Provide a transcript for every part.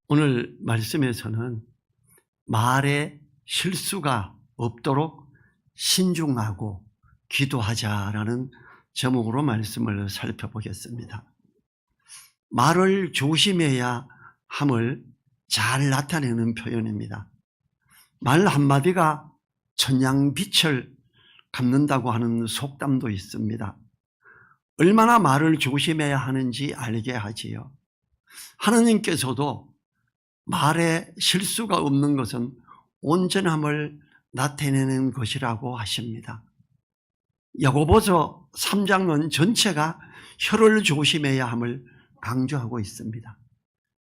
오늘 말씀에서는 말에 실수가 없도록 신중하고 기도하자라는 제목으로 말씀을 살펴보겠습니다. 말을 조심해야 함을 잘 나타내는 표현입니다. 말 한마디가 천냥빛을 갚는다고 하는 속담도 있습니다. 얼마나 말을 조심해야 하는지 알게 하지요. 하느님께서도 말에 실수가 없는 것은 온전함을 나타내는 것이라고 하십니다. 야고보서 3장은 전체가 혀를 조심해야 함을 강조하고 있습니다.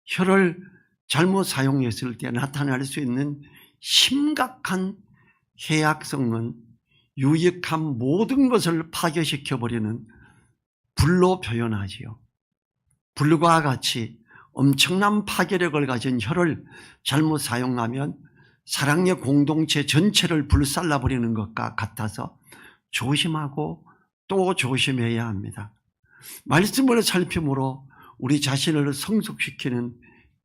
혀를 잘못 사용했을 때 나타날 수 있는 심각한 해악성은 유익한 모든 것을 파괴시켜버리는 불로 표현하지요. 불과 같이 엄청난 파괴력을 가진 혀를 잘못 사용하면 사랑의 공동체 전체를 불살라버리는 것과 같아서 조심하고 또 조심해야 합니다. 말씀을 살핌으로 우리 자신을 성숙시키는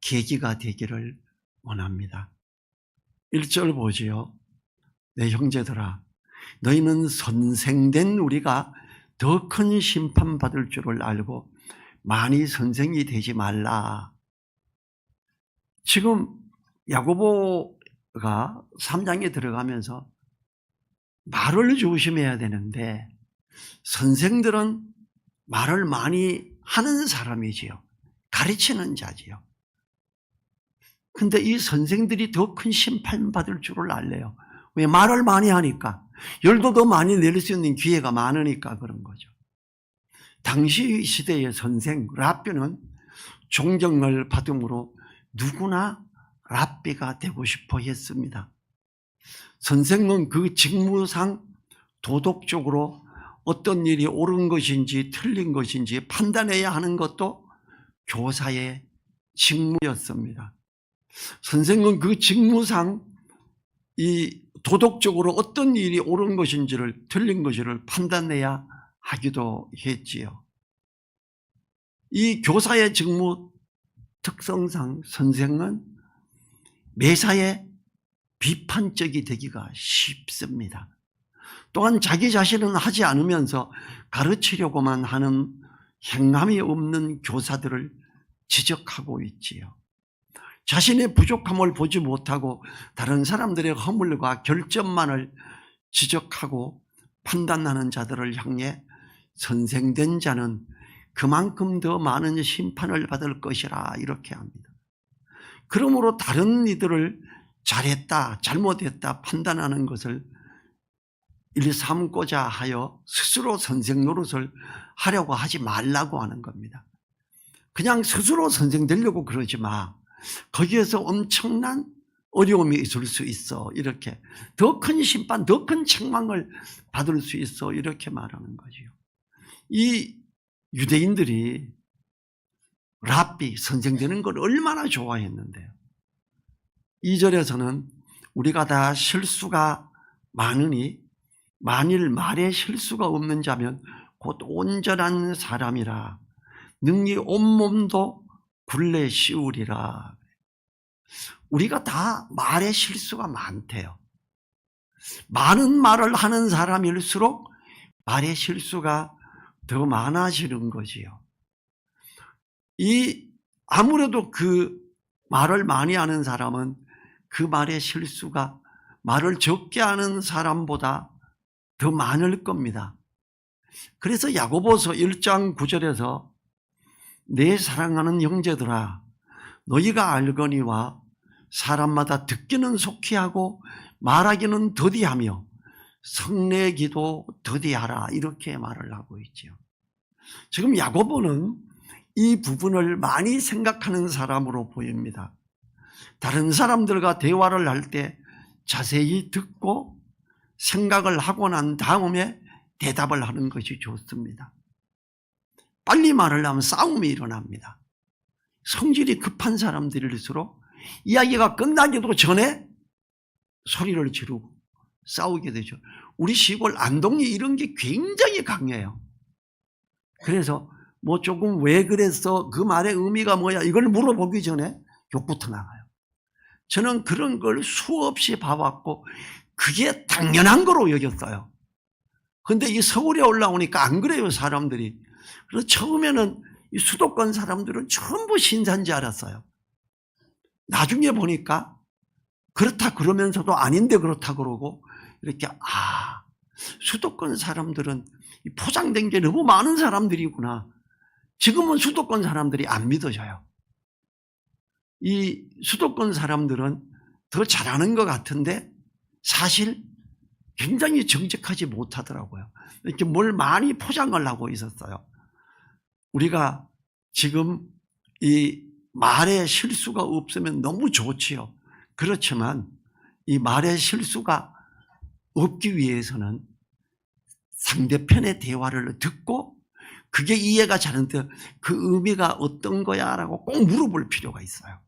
계기가 되기를 원합니다. 1절 보지요. 내 형제들아, 너희는 선생된 우리가 더 큰 심판받을 줄을 알고 많이 선생이 되지 말라. 지금 야고보가 3장에 들어가면서 말을 조심해야 되는데 선생들은 말을 많이 하는 사람이지요. 가르치는 자지요. 근데 이 선생들이 더 큰 심판받을 줄을 알래요. 왜? 말을 많이 하니까. 열도 더 많이 낼 수 있는 기회가 많으니까 그런 거죠. 당시 시대의 선생, 랍비는 존경을 받음으로 누구나 랍비가 되고 싶어 했습니다. 선생은 그 직무상 도덕적으로 어떤 일이 옳은 것인지 틀린 것인지 판단해야 하는 것도 교사의 직무였습니다. 선생은 그 직무상 이 도덕적으로 어떤 일이 옳은 것인지를 틀린 것을 판단해야 하기도 했지요. 이 교사의 직무 특성상 선생은 매사에 비판적이 되기가 쉽습니다. 또한 자기 자신은 하지 않으면서 가르치려고만 하는 행함이 없는 교사들을 지적하고 있지요. 자신의 부족함을 보지 못하고 다른 사람들의 허물과 결점만을 지적하고 판단하는 자들을 향해 선생된 자는 그만큼 더 많은 심판을 받을 것이라 이렇게 합니다. 그러므로 다른 이들을 잘했다, 잘못했다 판단하는 것을 일삼고자 하여 스스로 선생 노릇을 하려고 하지 말라고 하는 겁니다. 그냥 스스로 선생 되려고 그러지 마. 거기에서 엄청난 어려움이 있을 수 있어. 이렇게 더 큰 심판, 더 큰 책망을 받을 수 있어. 이렇게 말하는 거지요. 이 유대인들이 랍비, 선생 되는 걸 얼마나 좋아했는데요. 2절에서는 우리가 다 실수가 많으니 만일 말에 실수가 없는 자면 곧 온전한 사람이라 능히 온몸도 굴레 씌우리라. 우리가 다 말에 실수가 많대요. 많은 말을 하는 사람일수록 말에 실수가 더 많아지는 거지요. 아무래도 그 말을 많이 하는 사람은 그 말의 실수가 말을 적게 하는 사람보다 더 많을 겁니다. 그래서 야고보서 1장 9절에서 내 사랑하는 형제들아, 너희가 알거니와 사람마다 듣기는 속히 하고 말하기는 더디하며 성내기도 더디하라 이렇게 말을 하고 있죠. 지금 야고보는 이 부분을 많이 생각하는 사람으로 보입니다. 다른 사람들과 대화를 할 때 자세히 듣고 생각을 하고 난 다음에 대답을 하는 것이 좋습니다. 빨리 말을 하면 싸움이 일어납니다. 성질이 급한 사람들일수록 이야기가 끝나기도 전에 소리를 지르고 싸우게 되죠. 우리 시골 안동이 이런 게 굉장히 강해요. 그래서 뭐 조금 왜 그랬어? 그 말의 의미가 뭐야? 이걸 물어보기 전에 욕부터 나가요. 저는 그런 걸 수없이 봐왔고 그게 당연한 거로 여겼어요. 근데 이 서울에 올라오니까 안 그래요, 사람들이. 그래서 처음에는 이 수도권 사람들은 전부 신사인지 알았어요. 나중에 보니까 그렇다 그러면서도 아닌데 그렇다 그러고 이렇게 수도권 사람들은 포장된 게 너무 많은 사람들이구나. 지금은 수도권 사람들이 안 믿어져요. 이 수도권 사람들은 더 잘하는 것 같은데 사실 굉장히 정직하지 못하더라고요. 이렇게 뭘 많이 포장을 하고 있었어요. 우리가 지금 이 말에 실수가 없으면 너무 좋지요. 그렇지만 이 말에 실수가 없기 위해서는 상대편의 대화를 듣고 그게 이해가 잘 안 돼. 그 의미가 어떤 거야? 라고 꼭 물어볼 필요가 있어요.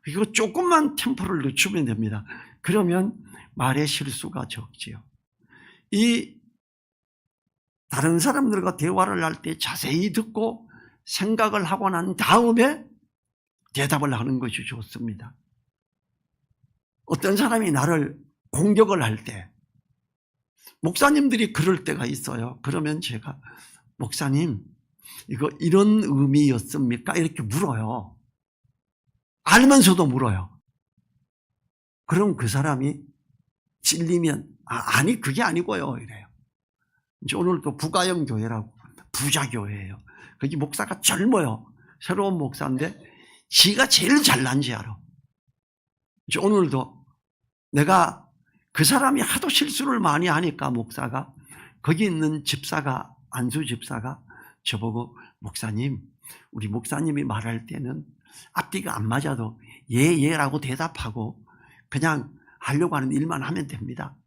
이거 조금만 템포를 늦추면 됩니다. 그러면 말의 실수가 적지요. 이 다른 사람들과 대화를 할 때 자세히 듣고 생각을 하고 난 다음에 대답을 하는 것이 좋습니다. 어떤 사람이 나를 공격을 할 때 목사님들이 그럴 때가 있어요. 그러면 제가 목사님 이거 이런 의미였습니까? 이렇게 물어요. 알면서도 물어요. 그럼 그 사람이 찔리면 아니 그게 아니고요 이래요. 이제 오늘도 부가영 교회라고 부자교회예요. 거기 목사가 젊어요. 새로운 목사인데 지가 제일 잘난지 알아. 이제 오늘도 내가 그 사람이 하도 실수를 많이 하니까 목사가 거기 있는 집사가 안수 집사가 저보고 목사님 우리 목사님이 말할 때는 앞뒤가 안 맞아도 예라고 대답하고 그냥 하려고 하는 일만 하면 됩니다.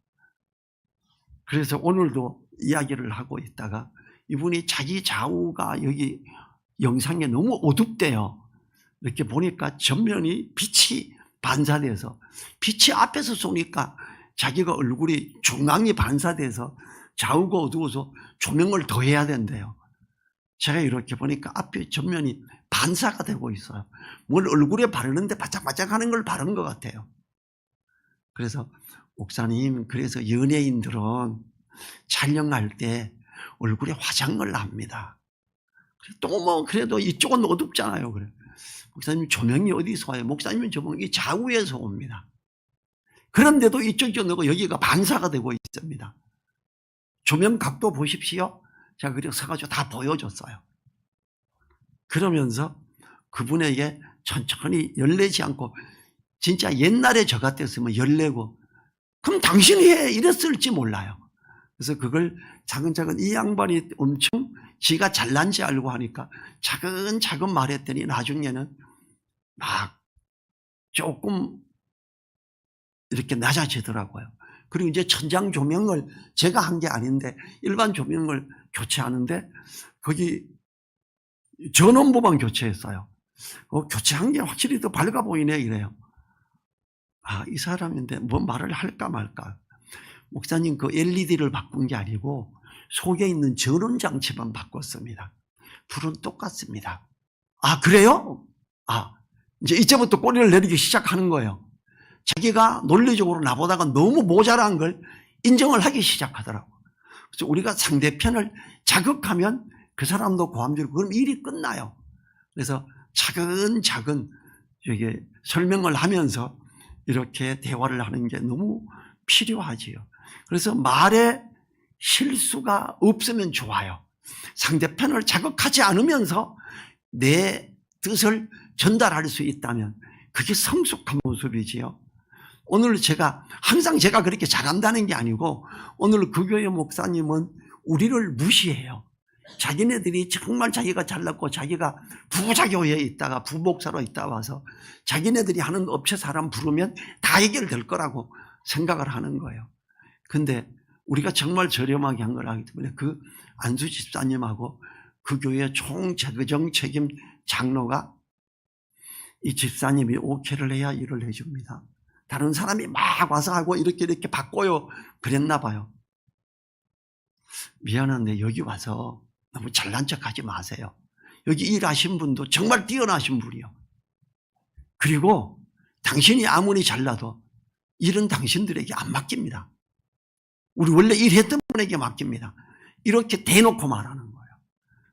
그래서 오늘도 이야기를 하고 있다가 이분이 자기 좌우가 여기 영상에 너무 어둡대요. 이렇게 보니까 전면이 빛이 반사돼서 빛이 앞에서 쏘니까 자기가 얼굴이 중앙이 반사돼서 좌우가 어두워서 조명을 더 해야 된대요. 제가 이렇게 보니까 앞에 전면이 반사가 되고 있어요. 뭘 얼굴에 바르는데 바짝바짝 하는 걸 바른 것 같아요. 그래서 목사님 그래서 연예인들은 촬영할 때 얼굴에 화장을 합니다. 또 뭐 그래도 이쪽은 어둡잖아요. 그래. 목사님 조명이 어디서 와요? 목사님은 조명이 좌우에서 옵니다. 그런데도 이쪽이 어두고 여기가 반사가 되고 있습니다. 조명 각도 보십시오. 제가 그래서 서가지고 다 보여줬어요. 그러면서 그분에게 천천히 열내지 않고 진짜 옛날에 저 같았으면 열내고 그럼 당신이 해 이랬을지 몰라요. 그래서 그걸 차근차근 이 양반이 엄청 지가 잘난지 알고 하니까 차근차근 말했더니 나중에는 막 조금 이렇게 낮아지더라고요. 그리고 이제 천장 조명을 제가 한 게 아닌데 일반 조명을 교체하는데 거기 전원부만 교체했어요. 교체한 게 확실히 더 밝아 보이네 이래요. 이 사람인데 뭐 말을 할까 말까. 목사님 그 LED를 바꾼 게 아니고 속에 있는 전원장치만 바꿨습니다. 불은 똑같습니다. 그래요? 이제 이제부터 꼬리를 내리기 시작하는 거예요. 자기가 논리적으로 나보다가 너무 모자란 걸 인정을 하기 시작하더라고. 그래서 우리가 상대편을 자극하면 그 사람도 고함지르고 그럼 일이 끝나요. 그래서 차근차근 이게 설명을 하면서 이렇게 대화를 하는 게 너무 필요하지요. 그래서 말에 실수가 없으면 좋아요. 상대편을 자극하지 않으면서 내 뜻을 전달할 수 있다면 그게 성숙한 모습이지요. 오늘 항상 제가 그렇게 잘한다는 게 아니고 오늘 그 교회 목사님은 우리를 무시해요. 자기네들이 정말 자기가 잘났고 자기가 부자교회에 있다가 부목사로 있다 와서 자기네들이 하는 업체 사람 부르면 다 해결될 거라고 생각을 하는 거예요. 근데 우리가 정말 저렴하게 한 걸 하기 때문에 그 안수 집사님하고 그 교회 총재정 책임 장로가 이 집사님이 오케이를 해야 일을 해줍니다. 다른 사람이 막 와서 하고 이렇게 바꿔요. 그랬나 봐요. 미안한데 여기 와서 너무 잘난 척 하지 마세요. 여기 일하신 분도 정말 뛰어나신 분이요. 그리고 당신이 아무리 잘나도 일은 당신들에게 안 맡깁니다. 우리 원래 일했던 분에게 맡깁니다. 이렇게 대놓고 말하는 거예요.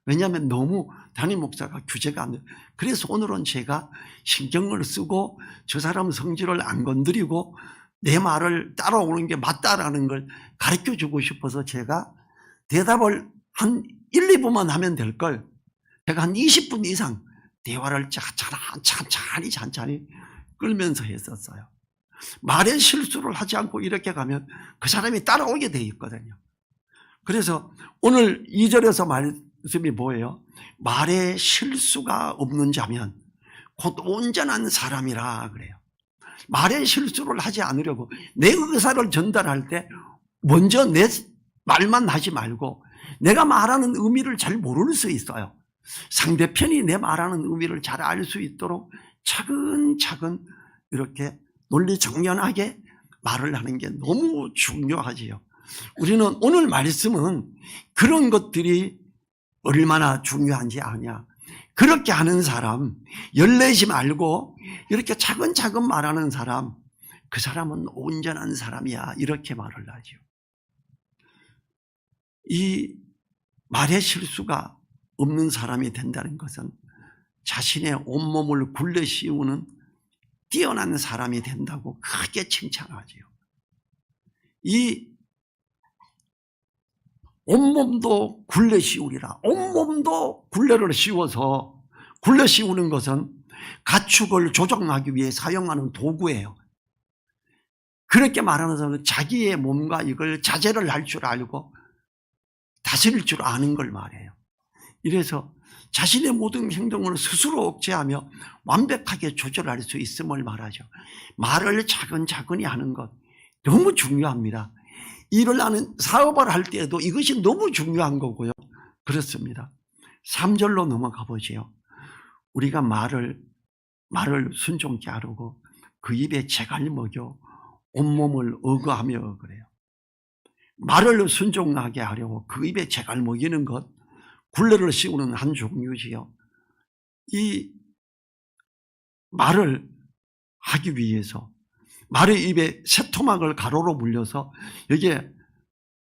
왜냐하면 너무 담임 목사가 규제가 안 돼요. 그래서 오늘은 제가 신경을 쓰고 저 사람 성질을 안 건드리고 내 말을 따라오는 게 맞다라는 걸 가르쳐주고 싶어서 제가 대답을 한 1, 2분만 하면 될 걸 제가 한 20분 이상 대화를 천천히 끌면서 했었어요. 말에 실수를 하지 않고 이렇게 가면 그 사람이 따라오게 돼 있거든요. 그래서 오늘 2절에서 말씀이 뭐예요? 말에 실수가 없는 자면 곧 온전한 사람이라 그래요. 말에 실수를 하지 않으려고 내 의사를 전달할 때 먼저 내 말만 하지 말고 내가 말하는 의미를 잘 모를 수 있어요. 상대편이 내 말하는 의미를 잘 알 수 있도록 차근차근 이렇게 논리정연하게 말을 하는 게 너무 중요하지요. 우리는 오늘 말씀은 그런 것들이 얼마나 중요한지 아냐. 그렇게 하는 사람, 열내지 말고 이렇게 차근차근 말하는 사람, 그 사람은 온전한 사람이야. 이렇게 말을 하죠. 이 말의 실수가 없는 사람이 된다는 것은 자신의 온몸을 굴려 씌우는 뛰어난 사람이 된다고 크게 칭찬하지요. 이 온몸도 굴려 씌우리라. 온몸도 굴려를 씌워서 굴려 씌우는 것은 가축을 조정하기 위해 사용하는 도구예요. 그렇게 말하는 사람은 자기의 몸과 이걸 자제를 할 줄 알고 다스릴 줄 아는 걸 말해요. 이래서 자신의 모든 행동을 스스로 억제하며 완벽하게 조절할 수 있음을 말하죠. 말을 차근차근히 하는 것 너무 중요합니다. 일을 하는 사업을 할 때에도 이것이 너무 중요한 거고요. 그렇습니다. 3절로 넘어가 보지요. 우리가 말을 순종케 하려고 그 입에 재갈 먹여 온몸을 어거하며 그래요. 말을 순종하게 하려고 그 입에 재갈 먹이는 것, 굴레를 씌우는 한 종류지요. 이 말을 하기 위해서 말의 입에 새토막을 가로로 물려서 여기에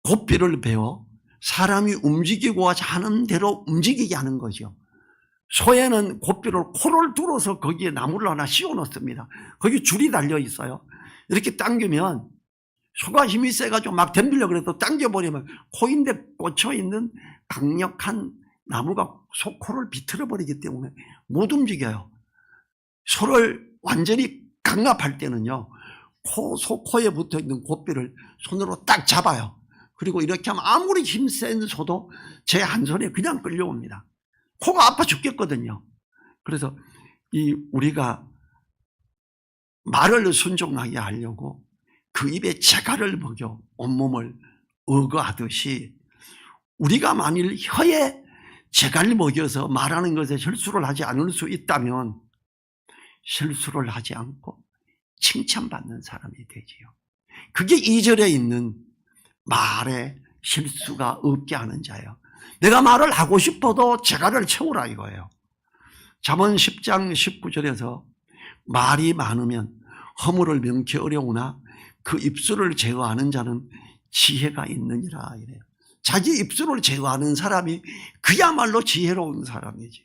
고삐를 베어 사람이 움직이고 하는 대로 움직이게 하는 거죠. 소에는 고삐를 코를 뚫어서 거기에 나무를 하나 씌워 놓습니다. 거기 줄이 달려 있어요. 이렇게 당기면 소가 힘이 세가지고 막 덤비려고 그래도 당겨버리면 코인데 꽂혀있는 강력한 나무가 소 코를 비틀어 버리기 때문에 못 움직여요. 소를 완전히 강압할 때는요, 소 코에 붙어 있는 고삐를 손으로 딱 잡아요. 그리고 이렇게 하면 아무리 힘센 소도 제 한 손에 그냥 끌려옵니다. 코가 아파 죽겠거든요. 그래서 우리가 말을 순종하게 하려고 그 입에 재갈을 먹여 온몸을 어거하듯이 우리가 만일 혀에 재갈 먹여서 말하는 것에 실수를 하지 않을 수 있다면 실수를 하지 않고 칭찬받는 사람이 되지요. 그게 2절에 있는 말에 실수가 없게 하는 자예요. 내가 말을 하고 싶어도 재갈을 채우라 이거예요. 잠언 10장 19절에서 말이 많으면 허물을 명키 어려우나 그 입술을 제어하는 자는 지혜가 있느니라 이래요. 자기 입술을 제어하는 사람이 그야말로 지혜로운 사람이지요.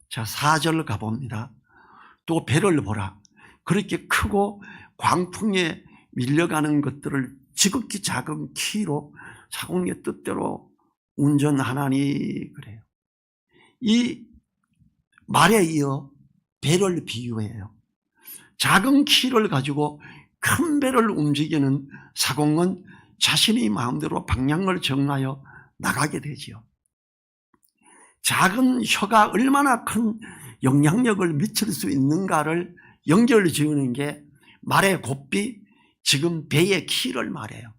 자, 4절 가봅니다. 또 배를 보라. 그렇게 크고 광풍에 밀려가는 것들을 지극히 작은 키로 자궁의 뜻대로 운전하나니 그래요. 이 말에 이어 배를 비유해요. 작은 키를 가지고 큰 배를 움직이는 사공은 자신이 마음대로 방향을 정하여 나가게 되지요. 작은 혀가 얼마나 큰 영향력을 미칠 수 있는가를 연결 지으는 게 말의 고삐, 지금 배의 키를 말해요.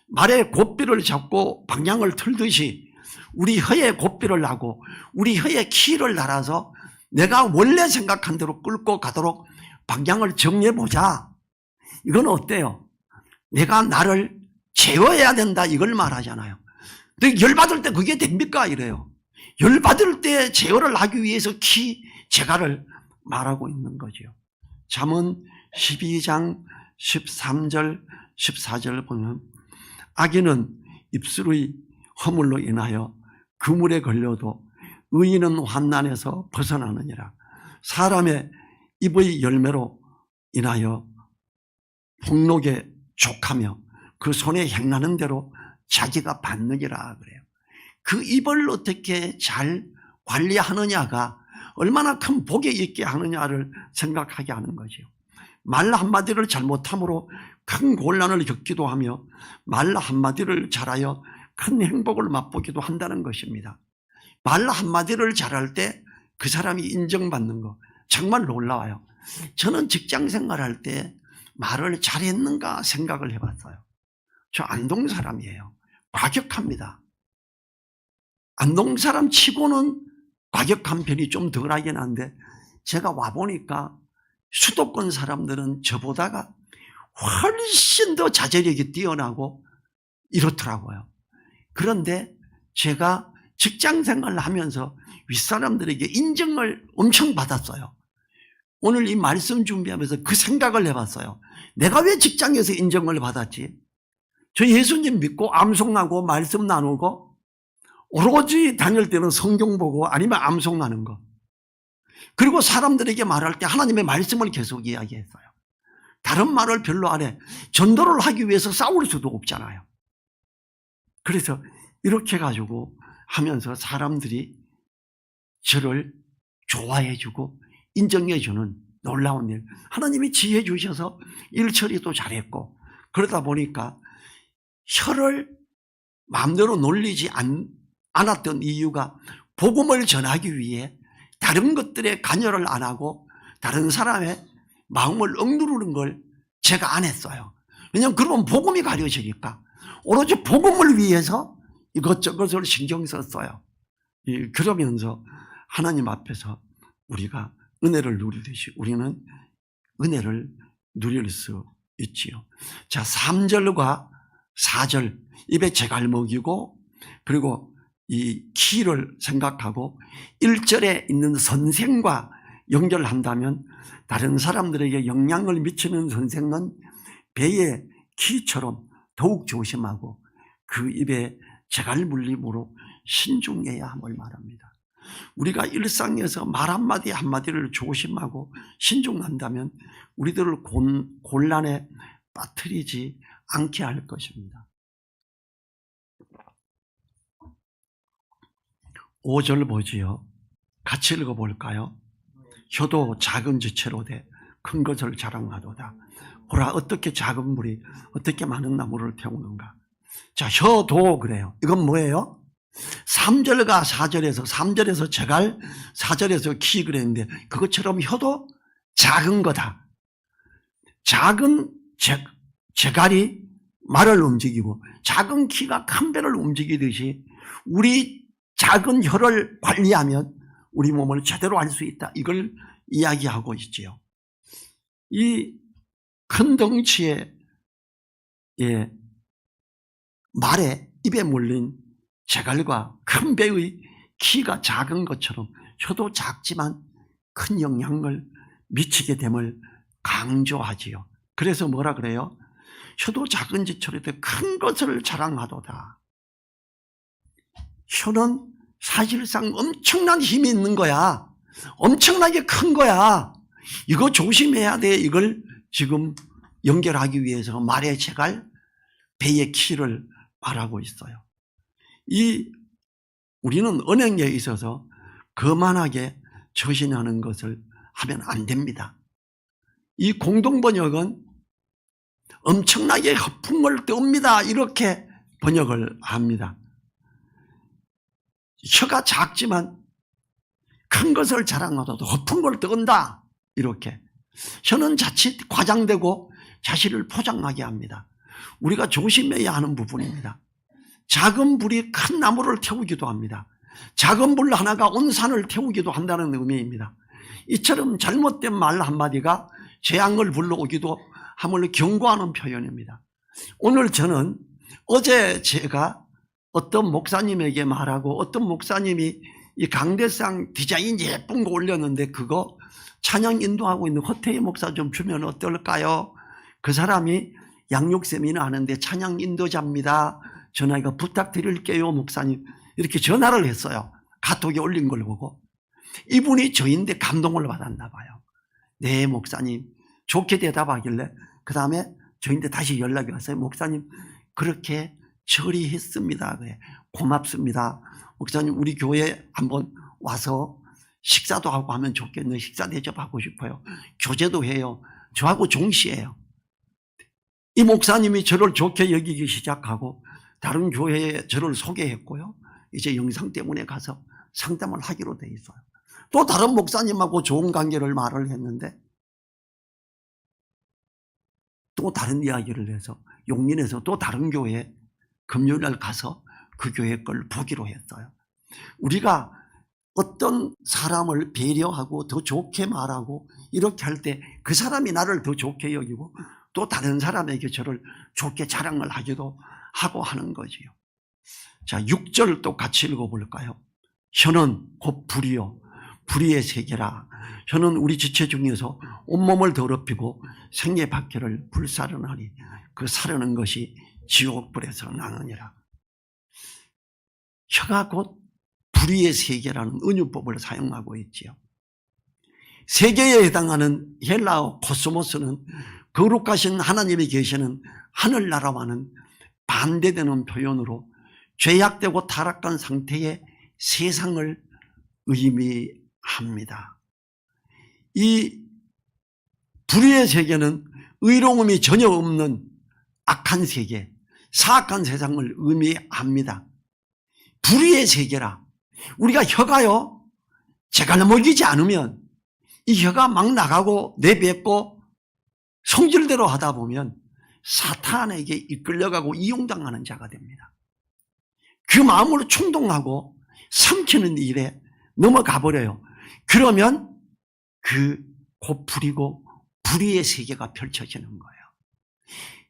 말의 고삐를 잡고 방향을 틀듯이 우리 혀의 고삐를 하고 우리 혀의 키를 달아서 내가 원래 생각한 대로 끌고 가도록 방향을 정해보자. 이건 어때요? 내가 나를 제어해야 된다 이걸 말하잖아요. 근데 열받을 때 그게 됩니까? 이래요. 열받을 때 제어를 하기 위해서 재갈을 말하고 있는 거죠. 잠언 12장 13절 14절 보면 악인은 입술의 허물로 인하여 그물에 걸려도 의인은 환난에서 벗어나느니라. 사람의 입의 열매로 인하여 폭록에 족하며 그 손에 행하는 대로 자기가 받느니라 그래요. 그 입을 어떻게 잘 관리하느냐가 얼마나 큰 복에 있게 하느냐를 생각하게 하는 거죠. 말 한마디를 잘못함으로 큰 곤란을 겪기도 하며 말 한마디를 잘하여 큰 행복을 맛보기도 한다는 것입니다. 말 한마디를 잘할 때 그 사람이 인정받는 거 정말 놀라워요. 저는 직장 생활할 때 말을 잘했는가 생각을 해봤어요. 저 안동 사람이에요. 과격합니다. 안동 사람 치고는 과격한 편이 좀 덜하긴 한데 제가 와보니까 수도권 사람들은 저보다가 훨씬 더 자제력이 뛰어나고 이렇더라고요. 그런데 제가 직장 생활을 하면서 윗사람들에게 인정을 엄청 받았어요. 오늘 이 말씀 준비하면서 그 생각을 해봤어요. 내가 왜 직장에서 인정을 받았지? 저 예수님 믿고 암송하고 말씀 나누고 오로지 다닐 때는 성경 보고 아니면 암송하는 거. 그리고 사람들에게 말할 때 하나님의 말씀을 계속 이야기했어요. 다른 말을 별로 안 해. 전도를 하기 위해서 싸울 수도 없잖아요. 그래서 이렇게 가지고 하면서 사람들이 저를 좋아해 주고 인정해 주는 놀라운 일. 하나님이 지혜 주셔서 일 처리도 잘했고 그러다 보니까 혀를 마음대로 놀리지 않았던 이유가 복음을 전하기 위해 다른 것들에 관여를 안 하고 다른 사람의 마음을 억누르는 걸 제가 안 했어요. 왜냐하면 그러면 복음이 가려지니까 오로지 복음을 위해서 이것저것을 신경 썼어요. 그러면서 하나님 앞에서 우리가 은혜를 누리듯이 우리는 은혜를 누릴 수 있지요. 자, 3절과 4절 입에 재갈 먹이고 그리고 이 키를 생각하고 1절에 있는 선생과 연결한다면 다른 사람들에게 영향을 미치는 선생은 배의 키처럼 더욱 조심하고 그 입에 재갈 물림으로 신중해야 함을 말합니다. 우리가 일상에서 말 한마디 한마디를 조심하고 신중한다면 우리들을 곤란에 빠뜨리지 않게 할 것입니다. 5절 보지요. 같이 읽어볼까요? 혀도 작은 지체로 돼 큰 것을 자랑하도다. 보라 어떻게 작은 물이 어떻게 많은 나무를 태우는가. 자, 혀도 그래요. 이건 뭐예요? 3절과 4절에서 3절에서 재갈 4절에서 키 그랬는데 그것처럼 혀도 작은 거다. 작은 재갈이 말을 움직이고 작은 키가 큰 배를 움직이듯이 우리 작은 혀를 관리하면 우리 몸을 제대로 할 수 있다. 이걸 이야기하고 있지요. 이 큰 덩치의 말에 입에 물린 재갈과 큰 배의 키가 작은 것처럼 혀도 작지만 큰 영향을 미치게 됨을 강조하지요. 그래서 뭐라 그래요? 혀도 작은 지처럼 큰 것을 자랑하도다. 혀는 사실상 엄청난 힘이 있는 거야. 엄청나게 큰 거야. 이거 조심해야 돼. 이걸 지금 연결하기 위해서 말의 재갈, 배의 키를 말하고 있어요. 우리는 언행에 있어서 거만하게 처신하는 것을 하면 안 됩니다. 이 공동번역은 엄청나게 허풍을 떱니다. 이렇게 번역을 합니다. 혀가 작지만 큰 것을 자랑하고도 허풍을 떤다. 이렇게. 혀는 자칫 과장되고 자신을 포장하게 합니다. 우리가 조심해야 하는 부분입니다. 작은 불이 큰 나무를 태우기도 합니다. 작은 불 하나가 온 산을 태우기도 한다는 의미입니다. 이처럼 잘못된 말 한마디가 재앙을 불러오기도 함을 경고하는 표현입니다. 오늘 저는 어제 제가 어떤 목사님에게 말하고 어떤 목사님이 이 강대상 디자인 예쁜 거 올렸는데 그거 찬양 인도하고 있는 허태희 목사 좀 주면 어떨까요? 그 사람이 양육 세미나 하는데 찬양 인도자입니다. 전화가 부탁드릴게요 목사님. 이렇게 전화를 했어요. 카톡에 올린 걸 보고. 이분이 저인데 감동을 받았나 봐요. 네 목사님, 좋게 대답하길래 그 다음에 저인데 다시 연락이 왔어요. 목사님 그렇게 처리했습니다. 그래. 고맙습니다. 목사님 우리 교회 한번 와서 식사도 하고 하면 좋겠네요. 식사 대접하고 싶어요. 교제도 해요. 저하고 종시해요. 이 목사님이 저를 좋게 여기기 시작하고 다른 교회에 저를 소개했고요. 이제 영상 때문에 가서 상담을 하기로 돼 있어요. 또 다른 목사님하고 좋은 관계를 말을 했는데 또 다른 이야기를 해서 용인에서 또 다른 교회에 금요일날 가서 그 교회 걸 보기로 했어요. 우리가 어떤 사람을 배려하고 더 좋게 말하고 이렇게 할 때 그 사람이 나를 더 좋게 여기고 또 다른 사람에게 저를 좋게 자랑을 하기도 하고 하는 거지요. 자, 6절 또 같이 읽어볼까요? 혀는 곧 불이요 불의의 세계라. 혀는 우리 지체 중에서 온몸을 더럽히고 생애박해를 불사르나니 그 사르는 것이 지옥불에서 나느니라. 혀가 곧 불의의 세계라는 은유법을 사용하고 있지요. 세계에 해당하는 헬라어 코스모스는 거룩하신 하나님이 계시는 하늘나라와는 반대되는 표현으로 죄악되고 타락한 상태의 세상을 의미합니다. 이 불의의 세계는 의로움이 전혀 없는 악한 세계, 사악한 세상을 의미합니다. 불의의 세계라. 우리가 혀가요, 제가 먹이지 않으면 이 혀가 막 나가고 내뱉고 성질대로 하다 보면 사탄에게 이끌려가고 이용당하는 자가 됩니다. 그 마음으로 충동하고 삼키는 일에 넘어가 버려요. 그러면 그 곧불이고 불의의 세계가 펼쳐지는 거예요.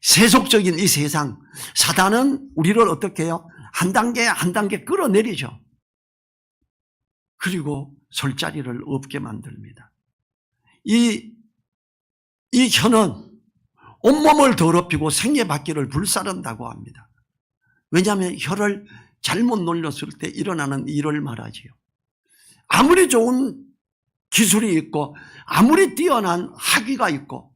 세속적인 이 세상, 사단은 우리를 어떻게 해요? 한 단계 한 단계 끌어내리죠. 그리고 설 자리를 없게 만듭니다. 이 혀는 온몸을 더럽히고 생애박해를 불사른다고 합니다. 왜냐하면 혀를 잘못 놀렸을 때 일어나는 일을 말하지요. 아무리 좋은 기술이 있고 아무리 뛰어난 학위가 있고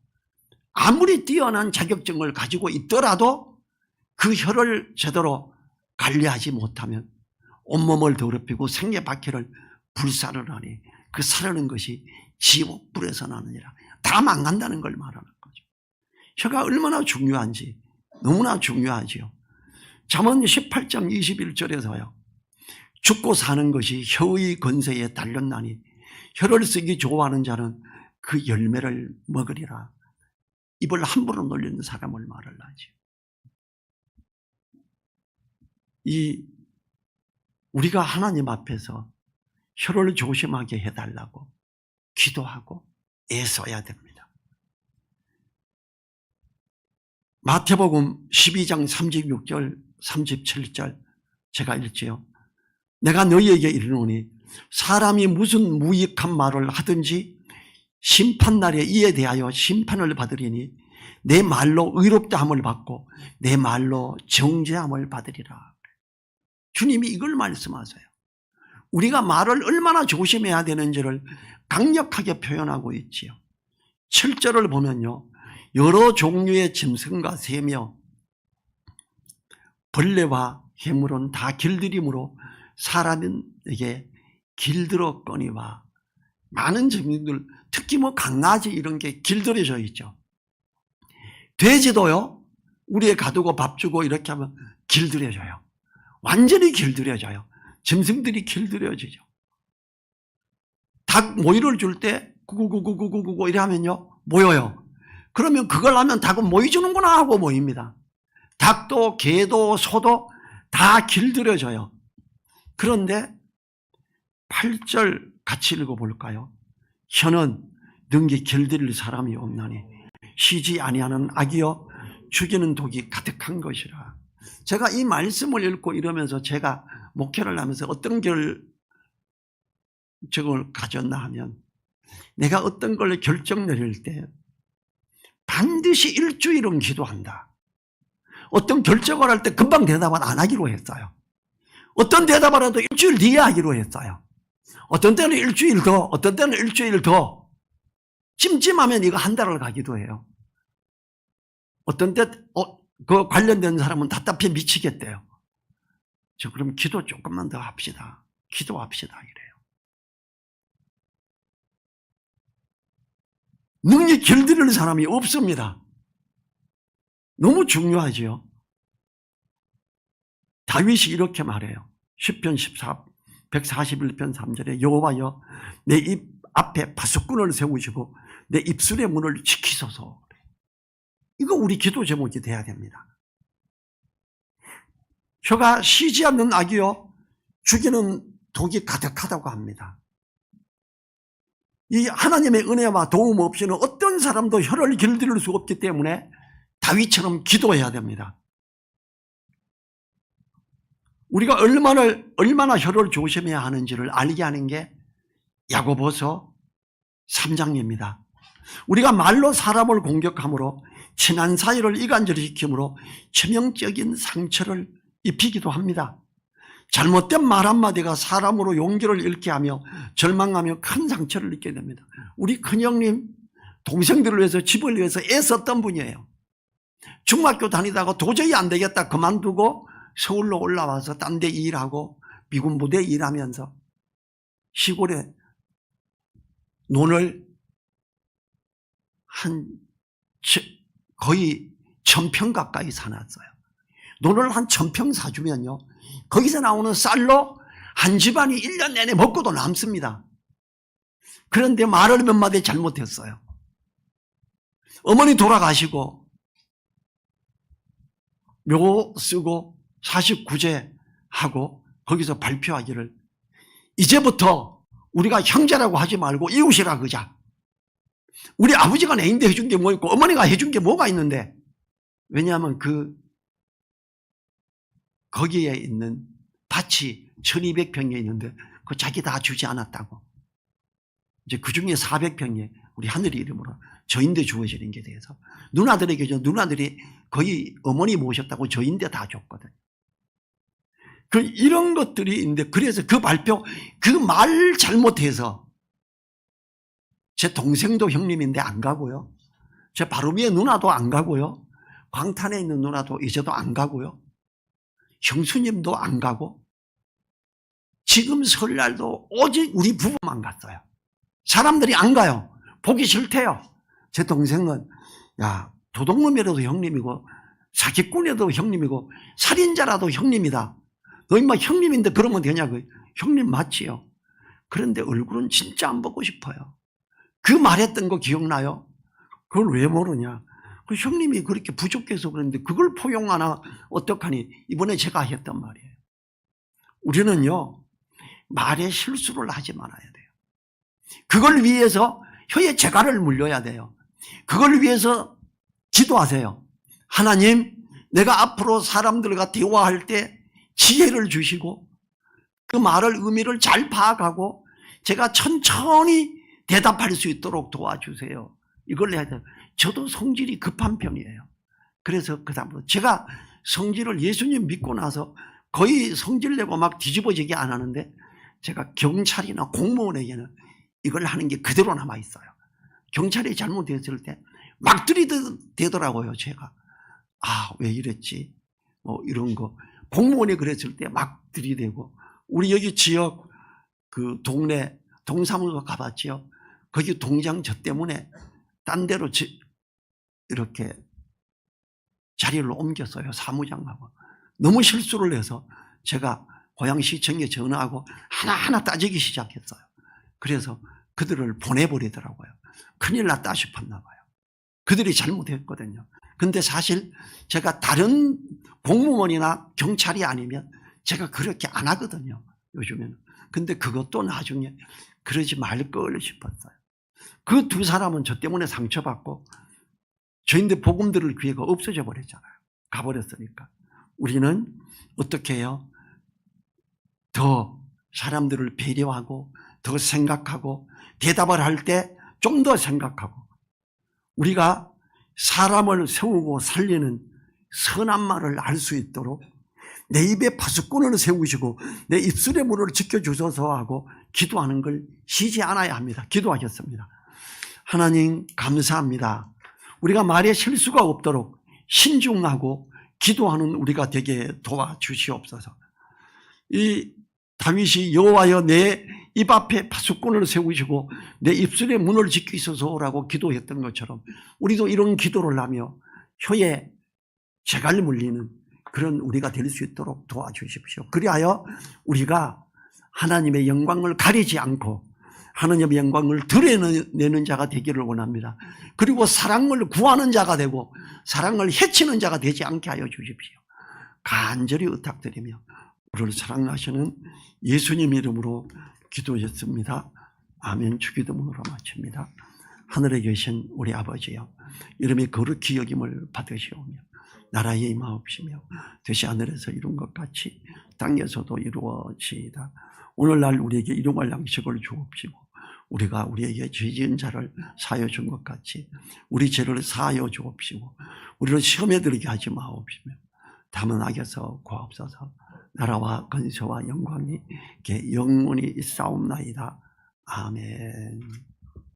아무리 뛰어난 자격증을 가지고 있더라도 그 혀를 제대로 관리하지 못하면 온몸을 더럽히고 생애박해를 불사르나니 그 사르는 것이 지옥불에서 나느니라. 다 망한다는 걸 말하는 거죠. 혀가 얼마나 중요한지 너무나 중요하지요. 잠언 18장 21절에서요. 죽고 사는 것이 혀의 건세에 달렸나니 혀를 쓰기 좋아하는 자는 그 열매를 먹으리라. 입을 함부로 놀리는 사람을 말을 하죠. 우리가 하나님 앞에서 혀를 조심하게 해달라고 기도하고 애써야 됩니다. 마태복음 12장 36절 37절 제가 읽지요. 내가 너희에게 이르노니 사람이 무슨 무익한 말을 하든지 심판날에 이에 대하여 심판을 받으리니 내 말로 의롭다함을 받고 내 말로 정죄함을 받으리라. 주님이 이걸 말씀하세요. 우리가 말을 얼마나 조심해야 되는지를 강력하게 표현하고 있지요. 7절을 보면요. 여러 종류의 짐승과 새며 벌레와 해물은 다 길들임으로 사람에게 길들었거니와. 많은 짐승들, 특히 강아지 이런 게 길들여져 있죠. 돼지도요. 우리에 가두고 밥 주고 이렇게 하면 길들여져요. 완전히 길들여져요. 짐승들이 길들여지죠. 닭 모이를 줄 때 구구구구구구구 이래 하면요 모여요. 그러면 그걸 하면 닭은 모이주는구나 하고 모입니다. 닭도 개도 소도 다 길들여져요. 그런데 8절 같이 읽어볼까요? 혀는 능히 길들일 사람이 없나니 쉬지 아니하는 악이여 죽이는 독이 가득한 것이라. 제가 이 말씀을 읽고 이러면서 제가 목회를 하면서 어떤 결정을 가졌나 하면 내가 어떤 걸 결정 내릴 때 반드시 일주일은 기도한다. 어떤 결정을 할 때 금방 대답은 안 하기로 했어요. 어떤 대답을 해도 일주일 뒤에 하기로 했어요. 어떤 때는 일주일 더, 어떤 때는 일주일 더. 찜찜하면 이거 한 달을 가기도 해요. 어떤 때 그 관련된 사람은 답답해 미치겠대요. 저 그럼 기도 조금만 더 합시다. 기도합시다 이래요. 능히 길들일 사람이 없습니다. 너무 중요하지요. 다윗이 이렇게 말해요. 시편 141편 3절에 여호와여 내 입 앞에 파수꾼을 세우시고 내 입술의 문을 지키소서. 이거 우리 기도 제목이 돼야 됩니다. 혀가 쉬지 않는 악이요 죽이는 독이 가득하다고 합니다. 이 하나님의 은혜와 도움 없이는 어떤 사람도 혀를 길들일 수 없기 때문에 다윗처럼 기도해야 됩니다. 우리가 얼마나 혀를 조심해야 하는지를 알게 하는 게 야고보서 3장입니다. 우리가 말로 사람을 공격함으로 친한 사이를 이간질을 시킴으로 치명적인 상처를 입히기도 합니다. 잘못된 말 한마디가 사람으로 용기를 잃게 하며 절망하며 큰 상처를 입게 됩니다. 우리 큰형님 동생들을 위해서 집을 위해서 애썼던 분이에요. 중학교 다니다가 도저히 안 되겠다 그만두고 서울로 올라와서 딴 데 일하고 미군 부대 일하면서 시골에 논을 거의 1000평 가까이 사놨어요. 논을 한 1000평 사주면요 거기서 나오는 쌀로 한 집안이 1년 내내 먹고도 남습니다. 그런데 말을 몇 마디 잘못했어요. 어머니 돌아가시고 묘 쓰고 49제 하고 거기서 발표하기를 이제부터 우리가 형제라고 하지 말고 이웃이라 그러자. 우리 아버지가 내인데 해준 게 뭐 있고 어머니가 해준 게 뭐가 있는데. 왜냐하면 거기에 있는 밭이 1200평에 있는데 그 자기 다 주지 않았다고. 이제 그 중에 400평에 우리 하늘의 이름으로 저인데 주어지는 게 돼서 누나들에게 누나들이 거의 어머니 모셨다고 저인데 다 줬거든. 이런 것들이 있는데 그래서 그 발표 그 말 잘못해서 제 동생도 형님인데 안 가고요. 제 바로 위에 누나도 안 가고요. 광탄에 있는 누나도 이제도 안 가고요. 형수님도 안 가고 지금 설날도 오직 우리 부부만 갔어요. 사람들이 안 가요. 보기 싫대요. 제 동생은 야 도둑놈이라도 형님이고 사기꾼이라도 형님이고 살인자라도 형님이다. 너 임마 형님인데 그러면 되냐고. 형님 맞지요. 그런데 얼굴은 진짜 안 보고 싶어요. 그 말했던 거 기억나요? 그걸 왜 모르냐. 그 형님이 그렇게 부족해서 그런데 그걸 포용하나 어떡하니. 이번에 제가 했단 말이에요. 우리는요 말에 실수를 하지 말아야 돼요. 그걸 위해서 혀에 재갈을 물려야 돼요. 그걸 위해서 기도하세요. 하나님 내가 앞으로 사람들과 대화할 때 지혜를 주시고 그 말을 의미를 잘 파악하고 제가 천천히 대답할 수 있도록 도와주세요. 이걸 해야 돼요. 저도 성질이 급한 편이에요. 그래서 그 다음부터 제가 성질을 예수님 믿고 나서 거의 성질내고 막 뒤집어지게 안 하는데 제가 경찰이나 공무원에게는 이걸 하는 게 그대로 남아있어요. 경찰이 잘못했을 때 막 들이대더라고요. 제가 왜 이랬지 뭐 이런 거. 공무원이 그랬을 때 막 들이대고 우리 여기 지역 그 동네 동사무소 가봤지요. 거기 동장 저 때문에 딴 데로 이렇게 자리를 옮겼어요. 사무장하고. 너무 실수를 해서 제가 고양시청에 전화하고 하나하나 따지기 시작했어요. 그래서 그들을 보내버리더라고요. 큰일 났다 싶었나 봐요. 그들이 잘못했거든요. 근데 사실 제가 다른 공무원이나 경찰이 아니면 제가 그렇게 안 하거든요. 요즘에는. 근데 그것도 나중에 그러지 말 걸 싶었어요. 그 두 사람은 저 때문에 상처받고 저인데 복음 들을 기회가 없어져 버렸잖아요. 가버렸으니까. 우리는 어떻게 해요? 더 사람들을 배려하고 더 생각하고 대답을 할 때 좀 더 생각하고 우리가 사람을 세우고 살리는 선한 말을 할 수 있도록 내 입에 파수꾼을 세우시고 내 입술의 문을 지켜주소서 하고 기도하는 걸 쉬지 않아야 합니다. 기도하셨습니다. 하나님 감사합니다. 우리가 말에 실수가 없도록 신중하고 기도하는 우리가 되게 도와주시옵소서. 이 다윗이 여호와여 내 입 앞에 파수꾼을 세우시고 내 입술의 문을 지키소서라고 기도했던 것처럼 우리도 이런 기도를 하며 혀에 재갈 물리는 그런 우리가 될 수 있도록 도와주십시오. 그리하여 우리가 하나님의 영광을 가리지 않고 하나님의 영광을 드러내는 자가 되기를 원합니다. 그리고 사랑을 구하는 자가 되고 사랑을 해치는 자가 되지 않게 하여 주십시오. 간절히 의탁드리며 우리를 사랑하시는 예수님 이름으로 기도했습니다. 아멘. 주기도문으로 마칩니다. 하늘에 계신 우리 아버지여, 이름이 거룩히 여김을 받으시오며 나라에 임하옵시며 뜻이 하늘에서 이룬 것 같이 땅에서도 이루어지이다. 오늘날 우리에게 일용할 양식을 주옵시고 우리가 우리에게 죄 지은 자를 사하여 준 것 같이 우리 죄를 사하여 주옵시고 우리를 시험에 들게 하지 마옵시며 다만 악에서 구하옵소서. 나라와 권세와 영광이 영원히 있사옵나이다. 아멘.